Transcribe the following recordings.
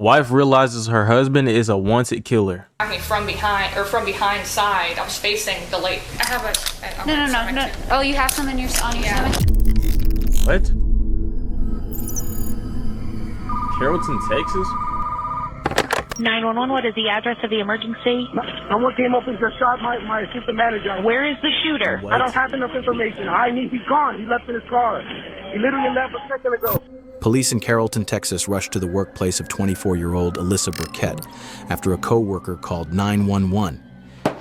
Wife realizes her husband is a wanted killer. I mean, from behind side. I was facing the lake. I have a... No. Oh, you have some on your stomach? What? Carrollton, Texas? 911, what is the address of the emergency? Someone came up and just shot my assistant manager. Where is the shooter? I don't have enough information. He's gone. He left in his car. He literally left a second ago. Police in Carrollton, Texas rushed to the workplace of 24-year-old Alyssa Burkett after a co-worker called 911.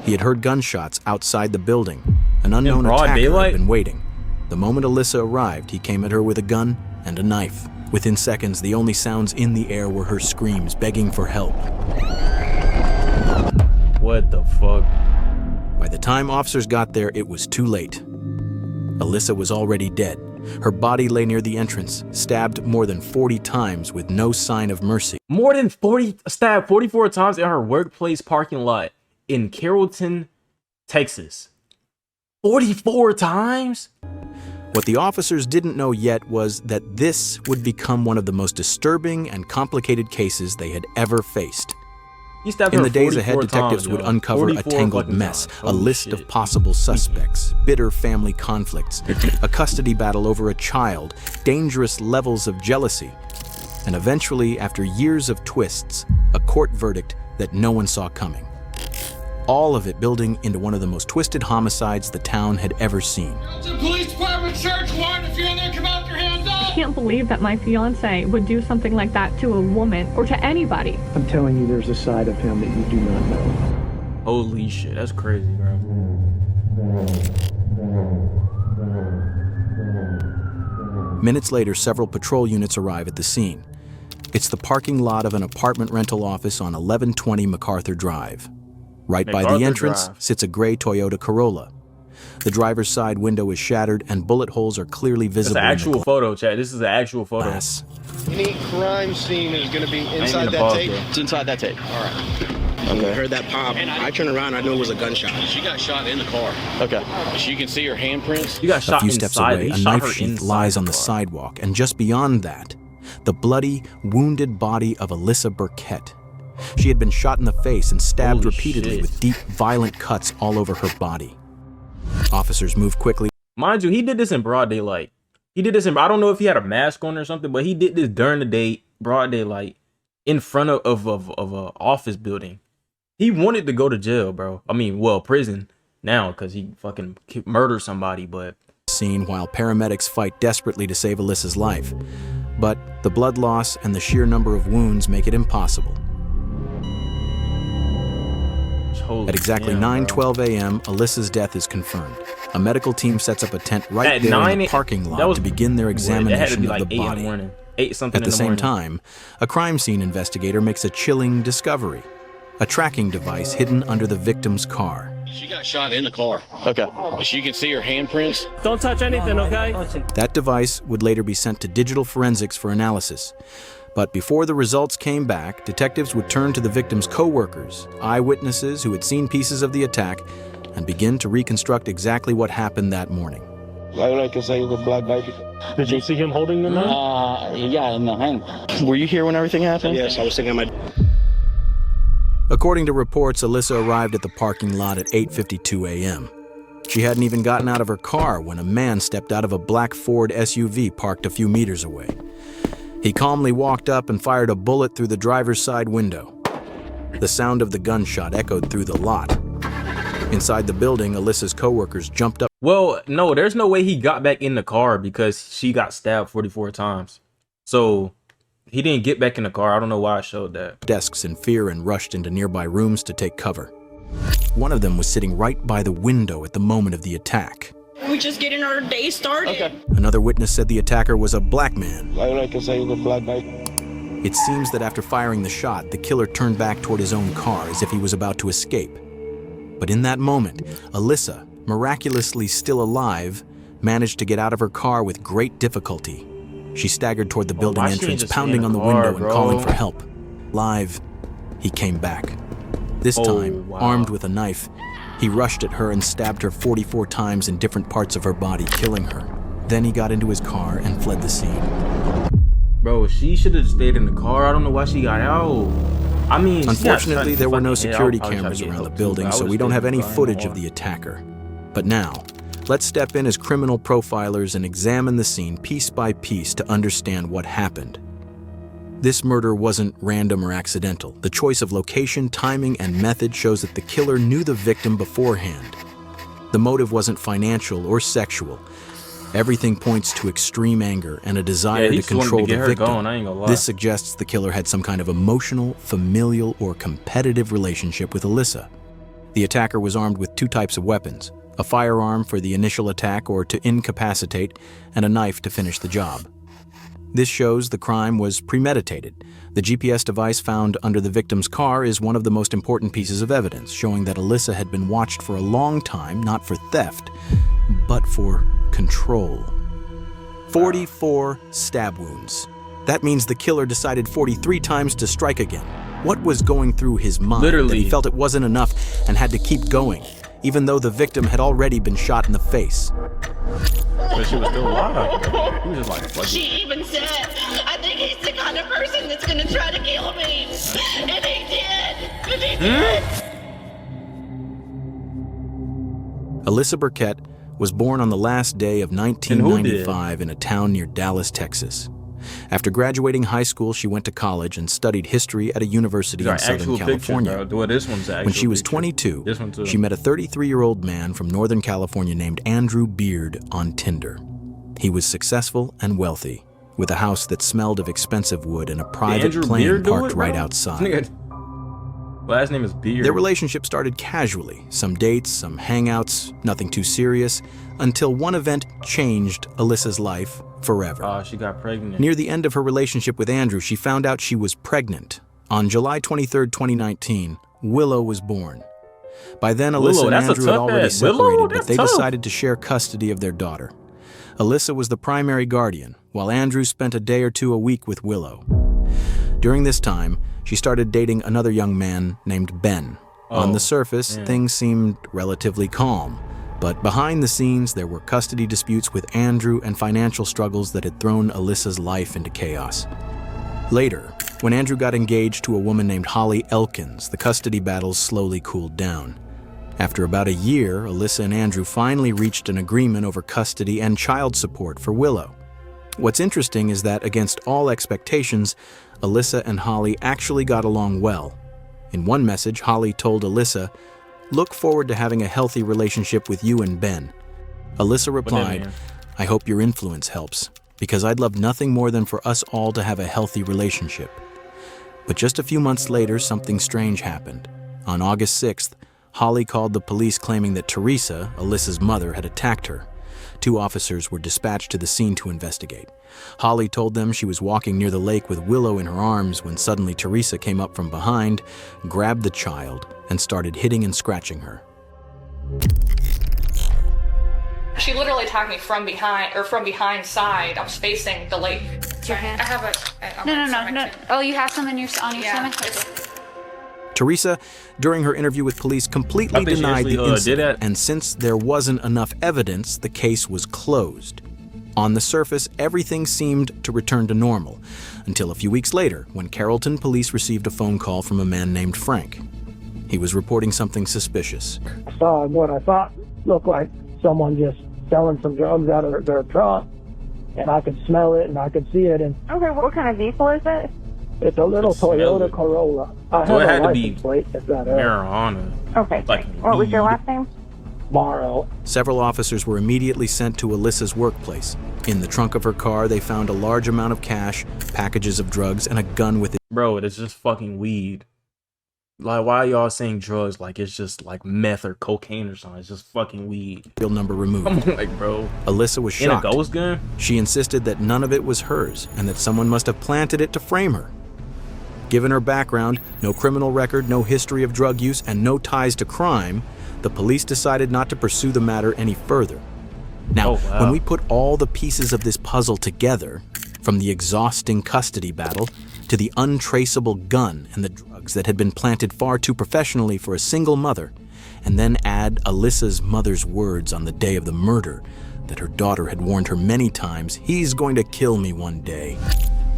He had heard gunshots outside the building. An unknown attacker had been waiting. The moment Alyssa arrived, he came at her with a gun and a knife. Within seconds, the only sounds in the air were her screams, begging for help. What the fuck? By the time officers got there, it was too late. Alyssa was already dead. Her body lay near the entrance, stabbed more than 40 times with no sign of mercy. More than 40, stabbed 44 times in her workplace parking lot in Carrollton, Texas. 44 times? What the officers didn't know yet was that this would become one of the most disturbing and complicated cases they had ever faced. In the days ahead, detectives would uncover a tangled mess, a list of possible suspects, bitter family conflicts, a custody battle over a child, dangerous levels of jealousy, and eventually, after years of twists, a court verdict that no one saw coming. All of it building into one of the most twisted homicides the town had ever seen. Police Department, search warrant. If you're in there, come out with your hands up. I can't believe that my fiance would do something like that to a woman or to anybody. I'm telling you, there's a side of him that you do not know. Holy shit, that's crazy, bro. Minutes later, several patrol units arrive at the scene. It's the parking lot of an apartment rental office on 1120 MacArthur Drive. Right by the entrance sits a gray Toyota Corolla. The driver's side window is shattered and bullet holes are clearly visible. It's an actual photo, chat. This is an actual photo. Any crime scene is going to be inside that tape? It's inside that tape. All right. Okay. I heard that pop. I turned around. I knew it was a gunshot. She got shot in the car. Okay. You can see her handprints. You got shot a few steps away, a knife sheath lies on the sidewalk, and just beyond that, the bloody, wounded body of Alyssa Burkett. She had been shot in the face and stabbed repeatedly with deep, violent cuts all over her body. Officers moved quickly. Mind you, he did this in broad daylight. He did this in, I don't know if he had a mask on or something, but he did this during the day, broad daylight, in front of a office building. He wanted to go to jail, bro. I mean, well, prison now, because he fucking murdered somebody, but... Scene while paramedics fight desperately to save Alyssa's life. But the blood loss and the sheer number of wounds make it impossible. At exactly 9:12 a.m., Alyssa's death is confirmed. A medical team sets up a tent right there in the parking lot to begin their examination of the body. At the same time, a crime scene investigator makes a chilling discovery: a tracking device hidden under the victim's car. She got shot in the car. Okay. You can see her handprints. Don't touch anything, okay? That device would later be sent to digital forensics for analysis. But before the results came back, detectives would turn to the victim's co-workers, eyewitnesses who had seen pieces of the attack, and begin to reconstruct exactly what happened that morning. Did you see him holding the knife? Yeah, in the hand. Were you here when everything happened? Yes, I was thinking my... According to reports, Alyssa arrived at the parking lot at 8:52 a.m. She hadn't even gotten out of her car when a man stepped out of a black Ford SUV parked a few meters away. He calmly walked up and fired a bullet through the driver's side window. The sound of the gunshot echoed through the lot. Inside the building, Alyssa's co-workers jumped up. Well, no, there's no way he got back in the car because she got stabbed 44 times. So he didn't get back in the car. I don't know why I showed that. Desks in fear and rushed into nearby rooms to take cover. One of them was sitting right by the window at the moment of the attack. We just getting our day started. Okay. Another witness said the attacker was a black man. It seems that after firing the shot, the killer turned back toward his own car as if he was about to escape. But in that moment, Alyssa, miraculously still alive, managed to get out of her car with great difficulty. She staggered toward the building entrance, pounding on the window and calling for help. Live, he came back. This time, armed with a knife, he rushed at her and stabbed her 44 times in different parts of her body, killing her. Then he got into his car and fled the scene. Bro, she should have stayed in the car. I don't know why she got out. I mean, unfortunately, there were no security cameras around the building, so we don't have any footage of the attacker. But now, let's step in as criminal profilers and examine the scene piece by piece to understand what happened. This murder wasn't random or accidental. The choice of location, timing, and method shows that the killer knew the victim beforehand. The motive wasn't financial or sexual. Everything points to extreme anger and a desire to control the victim. This suggests the killer had some kind of emotional, familial, or competitive relationship with Alyssa. The attacker was armed with two types of weapons: a firearm for the initial attack or to incapacitate, and a knife to finish the job. This shows the crime was premeditated. The GPS device found under the victim's car is one of the most important pieces of evidence, showing that Alyssa had been watched for a long time, not for theft, but for control. 44 stab wounds. That means the killer decided 43 times to strike again. What was going through his mind? Literally. That he felt it wasn't enough and had to keep going, even though the victim had already been shot in the face. But she was still alive. He was just like, fuck it. She even said, I think he's the kind of person that's gonna try to kill me. And he did. And he did. Alyssa Burkett was born on the last day of 1995 in a town near Dallas, Texas. After graduating high school, she went to college and studied history at a university in Southern California. When she was 22, she met a 33-year-old man from Northern California named Andrew Beard on Tinder. He was successful and wealthy, with a house that smelled of expensive wood and a private plane parked right outside. Last name is Beard. Their relationship started casually. Some dates, some hangouts, nothing too serious, until one event changed Alyssa's life forever. She got pregnant. Near the end of her relationship with Andrew, she found out she was pregnant. On July 23, 2019, Willow was born. By then, Alyssa and Andrew had already separated, but they decided to share custody of their daughter. Alyssa was the primary guardian, while Andrew spent a day or two a week with Willow. During this time, she started dating another young man named Ben. On the surface, things seemed relatively calm, but behind the scenes, there were custody disputes with Andrew and financial struggles that had thrown Alyssa's life into chaos. Later, when Andrew got engaged to a woman named Holly Elkins, the custody battles slowly cooled down. After about a year, Alyssa and Andrew finally reached an agreement over custody and child support for Willow. What's interesting is that, against all expectations, Alyssa and Holly actually got along well. In one message, Holly told Alyssa, "Look forward to having a healthy relationship with you and Ben." Alyssa replied, "I hope your influence helps, because I'd love nothing more than for us all to have a healthy relationship." But just a few months later, something strange happened. On August 6th, Holly called the police claiming that Teresa, Alyssa's mother, had attacked her. 2 officers were dispatched to the scene to investigate. Holly told them she was walking near the lake with Willow in her arms when suddenly Teresa came up from behind, grabbed the child, and started hitting and scratching her. She literally attacked me from behind side. I was facing the lake. Your hand? I have a No. Oh, you have some on your stomach? Teresa, during her interview with police, completely denied the incident, and since there wasn't enough evidence, the case was closed. On the surface, everything seemed to return to normal, until a few weeks later, when Carrollton police received a phone call from a man named Frank. He was reporting something suspicious. I saw what I thought looked like someone just selling some drugs out of their truck, and I could smell it and I could see it. And Okay, what kind of vehicle is it? it's a little Toyota Corolla. I So have it a had to license be plate if that marijuana. Okay. Like What was your weed. last name? Morrow. Several officers were immediately sent to Alyssa's workplace. In the trunk of her car, they found a large amount of cash, packages of drugs, and a gun with it. Bro, it's just fucking weed. Like, why are y'all saying drugs like it's just like meth or cocaine or something? It's just fucking weed. Serial number removed. Come on, like, bro. Alyssa was In a shocked. ghost gun? She insisted that none of it was hers and that someone must have planted it to frame her. Given her background, no criminal record, no history of drug use, and no ties to crime, the police decided not to pursue the matter any further. Now, when we put all the pieces of this puzzle together, from the exhausting custody battle to the untraceable gun and the drugs that had been planted far too professionally for a single mother, and then add Alyssa's mother's words on the day of the murder that her daughter had warned her many times, "He's going to kill me one day,"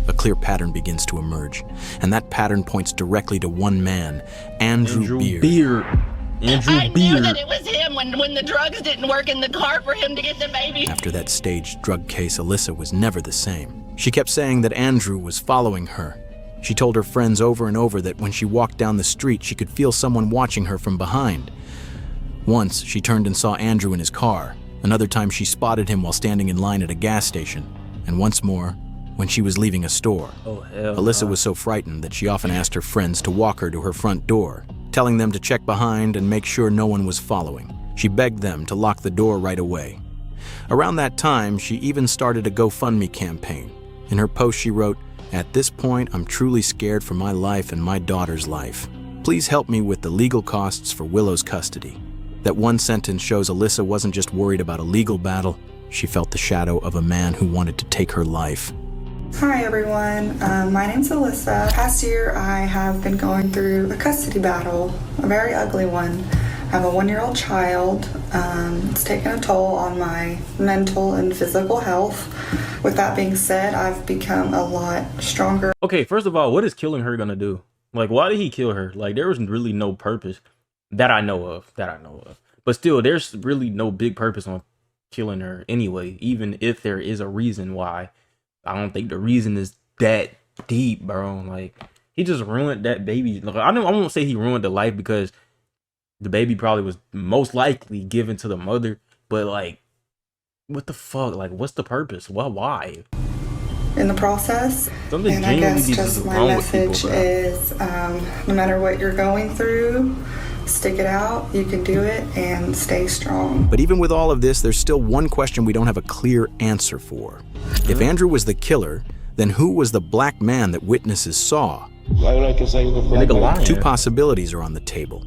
a clear pattern begins to emerge, and that pattern points directly to one man, Andrew Beard. I knew that it was him when the drugs didn't work in the car for him to get the baby. After that staged drug case, Alyssa was never the same. She kept saying that Andrew was following her. She told her friends over and over that when she walked down the street, she could feel someone watching her from behind. Once, she turned and saw Andrew in his car. Another time, she spotted him while standing in line at a gas station. And once more, when she was leaving a store. Alyssa was so frightened that she often asked her friends to walk her to her front door, telling them to check behind and make sure no one was following. She begged them to lock the door right away. Around that time, she even started a GoFundMe campaign. In her post, she wrote, "At this point, I'm truly scared for my life and my daughter's life. Please help me with the legal costs for Willow's custody." That one sentence shows Alyssa wasn't just worried about a legal battle. She felt the shadow of a man who wanted to take her life. Hi everyone, my name's Alyssa. Past year I have been going through a custody battle, a very ugly one. I have a 1-year-old child. It's taken a toll on my mental and physical health. With that being said, I've become a lot stronger. Okay, first of all, what is killing her gonna do? Like, why did he kill her? Like, there was really no purpose that I know of. But still, there's really no big purpose on killing her anyway, even if there is a reason why. I don't think the reason is that deep, bro. Like, he just ruined that baby. Like, I won't say he ruined the life because the baby probably was most likely given to the mother. But, like, what the fuck? Like, what's the purpose? Why? In the process. Something and I guess just my message is, no matter what you're going through, stick it out, you can do it, and stay strong. But even with all of this, there's still one question we don't have a clear answer for. If Andrew was the killer, then who was the black man that witnesses saw? Two possibilities are on the table.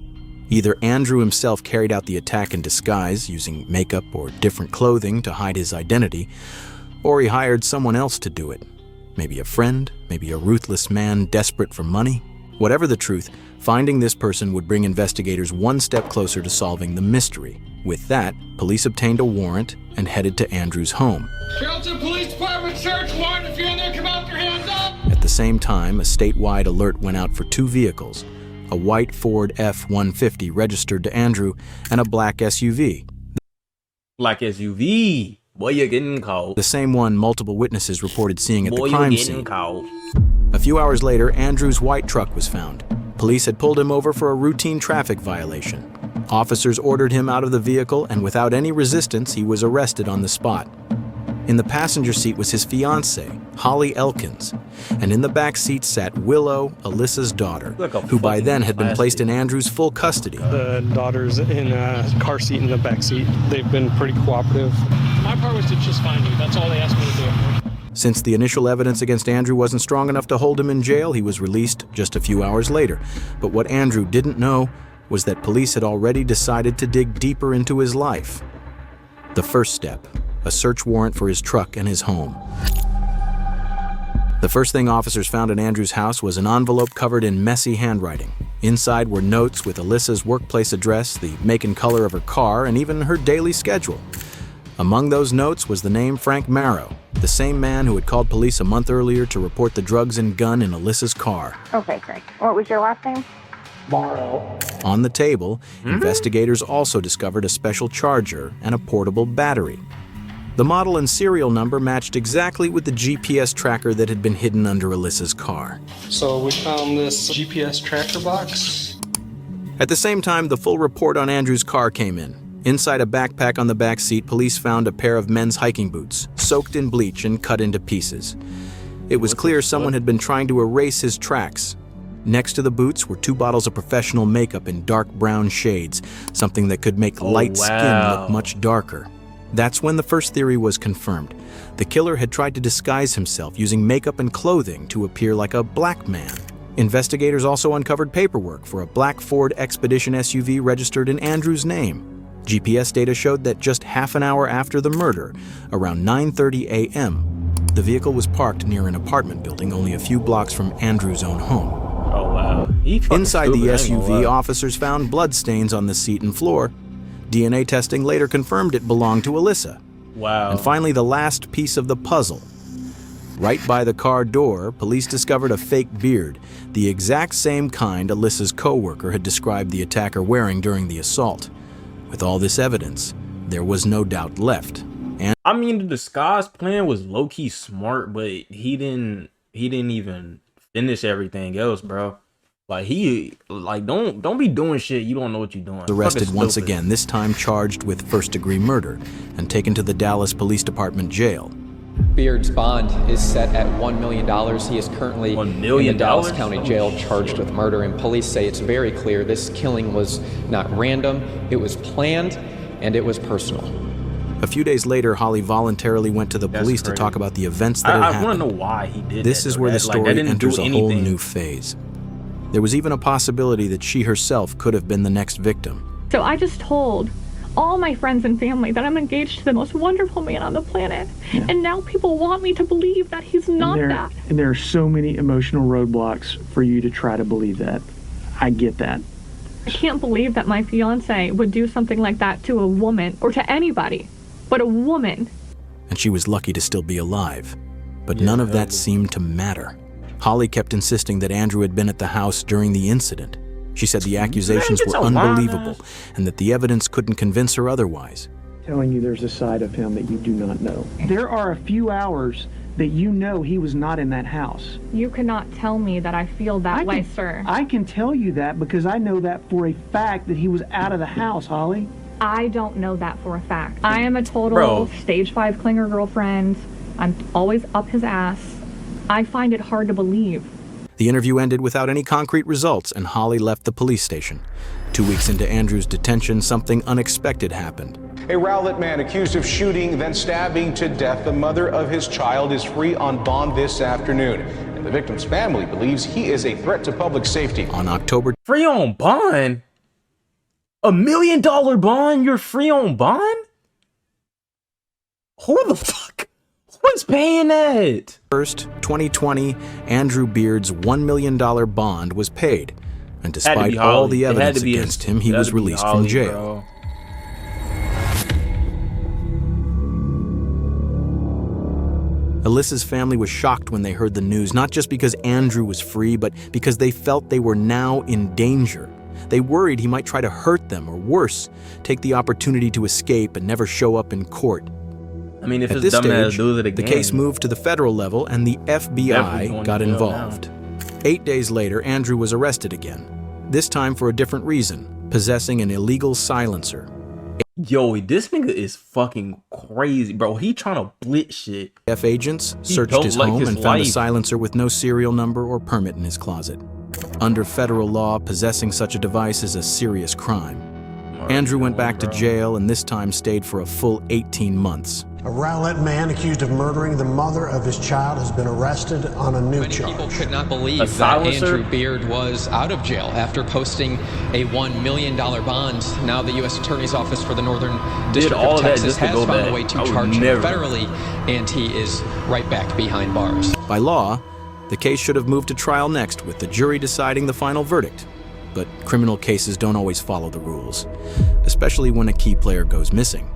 Either Andrew himself carried out the attack in disguise, using makeup or different clothing to hide his identity, or he hired someone else to do it. Maybe a friend, maybe a ruthless man desperate for money. Whatever the truth, finding this person would bring investigators one step closer to solving the mystery. With that, police obtained a warrant and headed to Andrew's home. Carrollton Police Department, search warrant. If you're in there, come out with your hands up. At the same time, a statewide alert went out for 2 vehicles, a white Ford F-150 registered to Andrew and a black SUV. Black SUV? Boy, you're getting caught. The same one multiple witnesses reported seeing at the crime scene. Caught. A few hours later, Andrew's white truck was found. Police had pulled him over for a routine traffic violation. Officers ordered him out of the vehicle, and without any resistance, he was arrested on the spot. In the passenger seat was his fiancée, Holly Elkins, and in the back seat sat Willow, Alyssa's daughter, who by then had been placed in Andrew's full custody. The daughter's in a car seat in the back seat. They've been pretty cooperative. My part was to just find you. That's all they asked me to do. Since the initial evidence against Andrew wasn't strong enough to hold him in jail, he was released just a few hours later. But what Andrew didn't know was that police had already decided to dig deeper into his life. The first step, a search warrant for his truck and his home. The first thing officers found in Andrew's house was an envelope covered in messy handwriting. Inside were notes with Alyssa's workplace address, the make and color of her car, and even her daily schedule. Among those notes was the name Frank Marrow, the same man who had called police a month earlier to report the drugs and gun in Alyssa's car. Okay, great. What was your last name? Morrow. On the table, investigators also discovered a special charger and a portable battery. The model and serial number matched exactly with the GPS tracker that had been hidden under Alyssa's car. So we found this GPS tracker box. At the same time, the full report on Andrew's car came in. Inside a backpack on the back seat, police found a pair of men's hiking boots, soaked in bleach and cut into pieces. It was clear someone had been trying to erase his tracks. Next to the boots were 2 bottles of professional makeup in dark brown shades, something that could make light skin look much darker. That's when the first theory was confirmed. The killer had tried to disguise himself using makeup and clothing to appear like a black man. Investigators also uncovered paperwork for a black Ford Expedition SUV registered in Andrew's name. GPS data showed that just half an hour after the murder, around 9:30 a.m., the vehicle was parked near an apartment building only a few blocks from Andrew's own home. Oh, wow. Inside the SUV, officers found bloodstains on the seat and floor. DNA testing later confirmed it belonged to Alyssa. Wow. And finally, the last piece of the puzzle. Right by the car door, police discovered a fake beard, the exact same kind Alyssa's co-worker had described the attacker wearing during the assault. With all this evidence, there was no doubt left. And I mean, the disguise plan was low-key smart, but he didn't even finish everything else, bro. Like, don't be doing shit you don't know what you're doing. Arrested once again, this time charged with first-degree murder and taken to the Dallas Police Department jail. Beard's bond is set at $1 million. He is currently in the Dallas County Jail charged with murder, and police say it's very clear this killing was not random, it was planned, and it was personal. A few days later, Holly voluntarily went to the police to talk about the events that had happened. I want to know why he did This that, is where the story enters a whole anything. new phase. There was even a possibility that she herself could have been the next victim. So I just told all my friends and family that I'm engaged to the most wonderful man on the planet. Yeah. And now people want me to believe that he's not that. And there are so many emotional roadblocks for you to try to believe that. I get that. I can't believe that my fiance would do something like that to a woman or to anybody, but a woman. And she was lucky to still be alive. But none of that seemed to matter. Holly kept insisting that Andrew had been at the house during the incident. She said the accusations were unbelievable and that the evidence couldn't convince her otherwise. Telling you there's a side of him that you do not know. There are a few hours that you know he was not in that house. You cannot tell me that I feel that way, sir. I can tell you that because I know that for a fact that he was out of the house, Holly. I don't know that for a fact. I am a total stage 5 clinger girlfriend. I'm always up his ass. I find it hard to believe. The interview ended without any concrete results, and Holly left the police station. 2 weeks into Andrew's detention, something unexpected happened. A Rowlett man accused of shooting, then stabbing to death the mother of his child is free on bond this afternoon. And the victim's family believes he is a threat to public safety. On October... Free on bond? $1 million bond? You're free on bond? Who the fuck? Who's paying that? 1st, 2020, Andrew Beard's $1 million bond was paid. And despite all the evidence against him, he was released from jail. Alyssa's family was shocked when they heard the news, not just because Andrew was free, but because they felt they were now in danger. They worried he might try to hurt them, or worse, take the opportunity to escape and never show up in court. I mean, if At it's this dumbass stage, does it again, the case moved to the federal level and the FBI got involved. 8 days later, Andrew was arrested again, this time for a different reason, possessing an illegal silencer. Yo, this nigga is fucking crazy, bro. He trying to blitz shit. F agents searched his home and found a silencer with no serial number or permit in his closet. Under federal law, possessing such a device is a serious crime. Andrew went back to jail and this time stayed for a full 18 months. A Rowlett man accused of murdering the mother of his child has been arrested on a new charge. People could not believe that Andrew Beard was out of jail after posting a $1 million bond. Now the U.S. Attorney's Office for the Northern District of Texas has found a way to charge him federally, and he is right back behind bars. By law, the case should have moved to trial next, with the jury deciding the final verdict. But criminal cases don't always follow the rules, especially when a key player goes missing.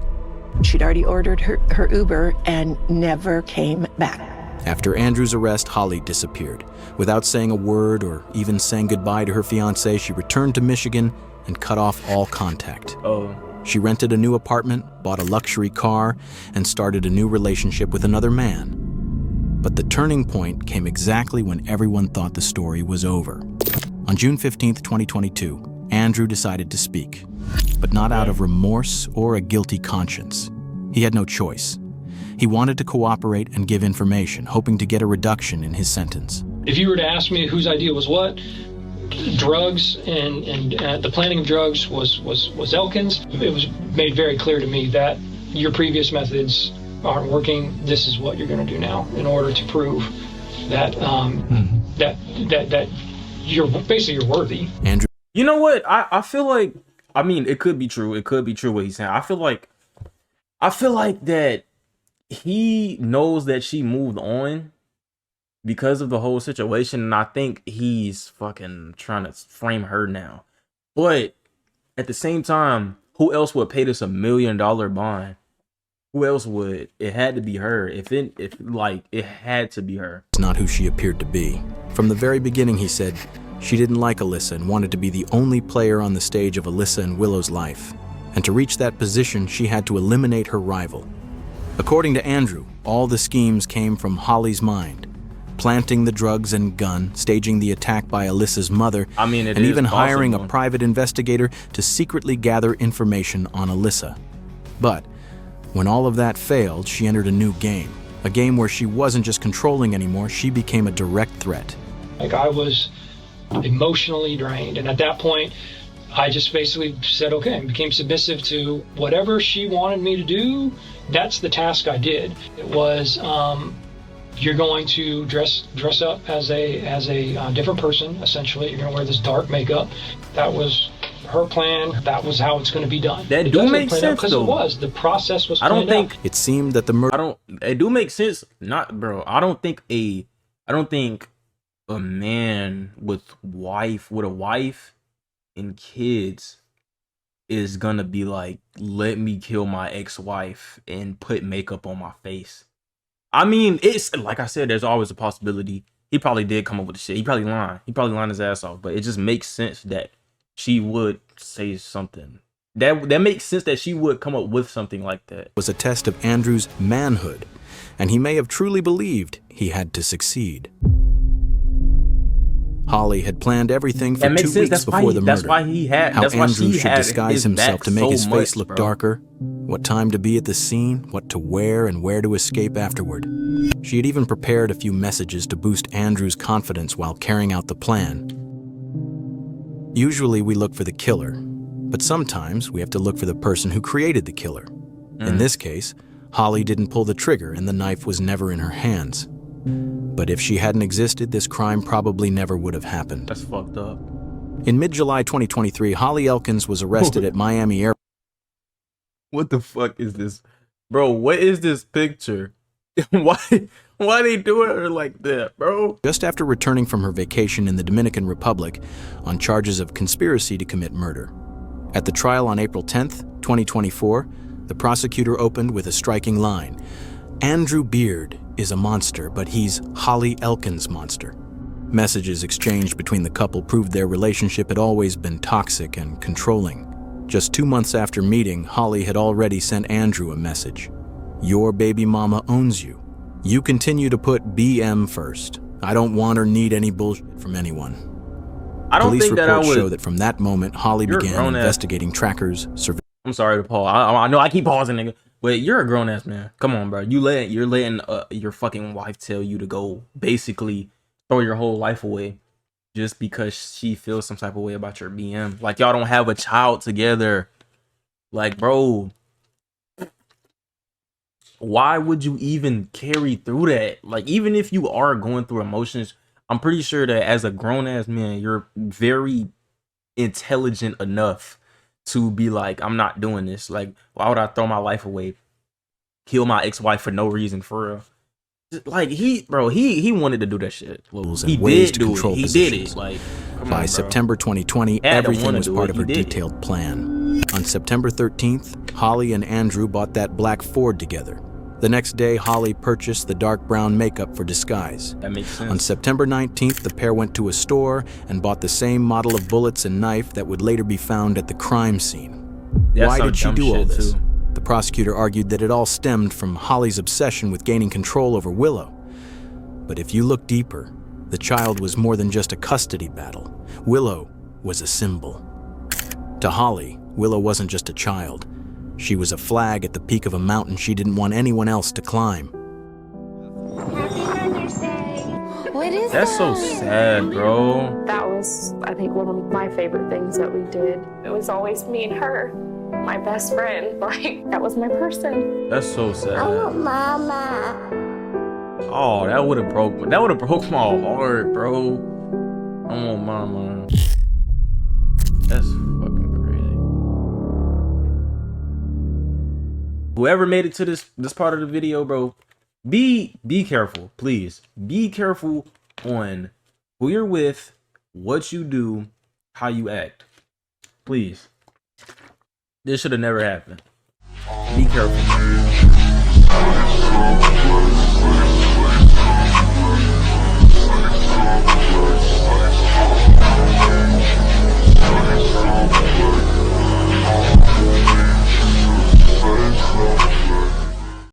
She'd already ordered her Uber and never came back. After Andrew's arrest, Holly disappeared. Without saying a word or even saying goodbye to her fiancé, she returned to Michigan and cut off all contact. She rented a new apartment, bought a luxury car, and started a new relationship with another man. But the turning point came exactly when everyone thought the story was over. On June 15th, 2022, Andrew decided to speak, but not out of remorse or a guilty conscience. He had no choice. He wanted to cooperate and give information, hoping to get a reduction in his sentence. If you were to ask me whose idea was what, drugs and the planning of drugs was Elkin's. It was made very clear to me that your previous methods aren't working. This is what you're going to do now in order to prove that that you're worthy. Andrew, you know what? I feel like, I mean, it could be true. It could be true what he's saying. I feel like that he knows that she moved on because of the whole situation, and I think he's fucking trying to frame her now. But at the same time, who else would pay this $1 million bond? Who else would? It had to be her. If it had to be her. It's not who she appeared to be. From the very beginning, he said she didn't like Alyssa and wanted to be the only player on the stage of Alyssa and Willow's life. And to reach that position, she had to eliminate her rival. According to Andrew, all the schemes came from Holly's mind. Planting the drugs and gun, staging the attack by Alyssa's mother, and even hiring a private investigator to secretly gather information on Alyssa. But when all of that failed, she entered a new game. A game where she wasn't just controlling anymore, she became a direct threat. Like, I was emotionally drained, and at that point, I just basically said, okay, and became submissive to whatever she wanted me to do. That's the task I did. It was, you're going to dress up as a different person, essentially. You're going to wear this dark makeup. That was her plan. That was how it's going to be done. That do make sense, because though. it was. The process was I don't think out. It seemed that the murder. It do make sense. Not, bro. I don't think a man with a wife and kids is gonna be like, let me kill my ex-wife and put makeup on my face. I mean, it's like I said, there's always a possibility he probably did come up with the shit. He probably lied his ass off, but it just makes sense that she would say something. That makes sense that she would come up with something like that. Was a test of Andrew's manhood, and he may have truly believed he had to succeed. Holly had planned everything for 2 weeks before the murder. That's why he had. How that's why Andrew she should had disguise himself to make his face look bro. darker, what time to be at the scene, what to wear, and where to escape afterward. She had even prepared a few messages to boost Andrew's confidence while carrying out the plan. Usually we look for the killer, but sometimes we have to look for the person who created the killer. In this case, Holly didn't pull the trigger and the knife was never in her hands. But if she hadn't existed, this crime probably never would have happened. That's fucked up. In mid-July 2023, Holly Elkins was arrested at Miami Airport. What the fuck is this? Bro, what is this picture? Why they doing her like that, bro? Just after returning from her vacation in the Dominican Republic on charges of conspiracy to commit murder. At the trial on April 10th, 2024, the prosecutor opened with a striking line. Andrew Beard is a monster, but he's Holly Elkins' monster. Messages exchanged between the couple proved their relationship had always been toxic and controlling. Just 2 months after meeting, Holly had already sent Andrew a message. Your baby mama owns you. You continue to put BM first. I don't want or need any bullshit from anyone. I don't Police think that I reports would. show that from that moment, Holly began investigating trackers, I'm sorry to Paul. I know I keep pausing, nigga. But you're a grown ass man. Come on, bro. You're letting your fucking wife tell you to go basically throw your whole life away just because she feels some type of way about your BM. Like, y'all don't have a child together. Like, bro, why would you even carry through that? Like, even if you are going through emotions, I'm pretty sure that as a grown ass man, you're very intelligent enough to be like, I'm not doing this. Like, why would I throw my life away? Kill my ex-wife for no reason, for real. Like, he wanted to do that shit. He did do it. He did it. Like, by September 2020, everything was part of her detailed plan. On September 13th, Holly and Andrew bought that black Ford together. The next day, Holly purchased the dark brown makeup for disguise. That makes sense. On September 19th, the pair went to a store and bought the same model of bullets and knife that would later be found at the crime scene. Why did she do all this? The prosecutor argued that it all stemmed from Holly's obsession with gaining control over Willow. But if you look deeper, the child was more than just a custody battle. Willow was a symbol. To Holly, Willow wasn't just a child. She was a flag at the peak of a mountain she didn't want anyone else to climb. What is That's so sad, bro. That was, I think, one of my favorite things that we did. It was always me and her, my best friend. Like, that was my person. That's so sad. I want mama. Oh, that would have broke my heart, bro. I want mama. That's fucking crazy. Whoever made it to this part of the video, bro, be careful, please. Be careful on who you're with, what you do, how you act. Please. This should have never happened. Be careful. Bye.